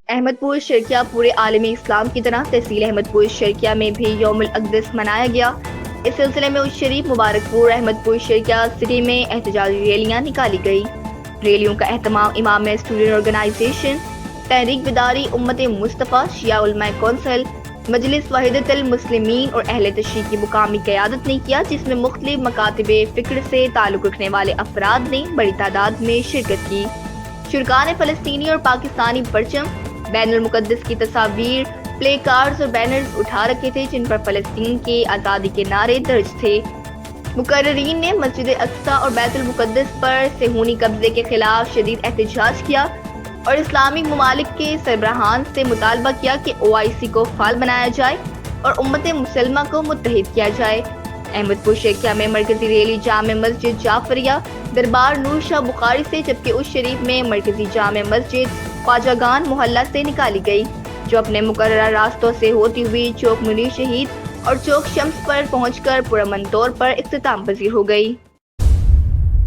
احمد پور شرکیہ پورے عالم اسلام کی طرح تحصیل احمد پور شرکیہ میں بھی یوم الاقدس منایا گیا۔ اس سلسلے میں شریف مبارک پور احمد پور شرکیہ سٹی میں احتجاجی ریلیاں نکالی گئی۔ ریلیوں کا اہتمام امام اسٹوڈنٹ آرگنائزیشن، تحریک بیداری امت مصطفیٰ، شیعہ علماء کونسل، مجلس وحدت المسلمین اور اہل تشیع کی مقامی قیادت نے کیا، جس میں مختلف مکاتب فکر سے تعلق رکھنے والے افراد نے بڑی تعداد میں شرکت کی۔ شرکاء نے فلسطینی اور پاکستانی پرچم، بین المقدس کی تصاویر، پلے کارڈز اور بینرز اٹھا رکھے تھے جن پر فلسطین کی آزادی کے نعرے درج تھے۔ مقررین نے مسجد اقصی اور بیت المقدس پر صہیونی قبضے کے خلاف شدید احتجاج کیا اور اسلامی ممالک کے سربراہان سے مطالبہ کیا کہ OIC کو فعال بنایا جائے اور امت مسلمہ کو متحد کیا جائے۔ احمد پور شرکیہ میں مرکزی ریلی جامع مسجد جعفریہ دربار نور شاہ بخاری سے، جبکہ اس شریف میں مرکزی جامع مسجد خواجہ گان محلہ سے نکالی گئی، جو اپنے مقررہ راستوں سے ہوتی ہوئی چوک منیر شہید اور چوک شمس پر پہنچ کر پرامن طور پر اختتام پذیر ہو گئی۔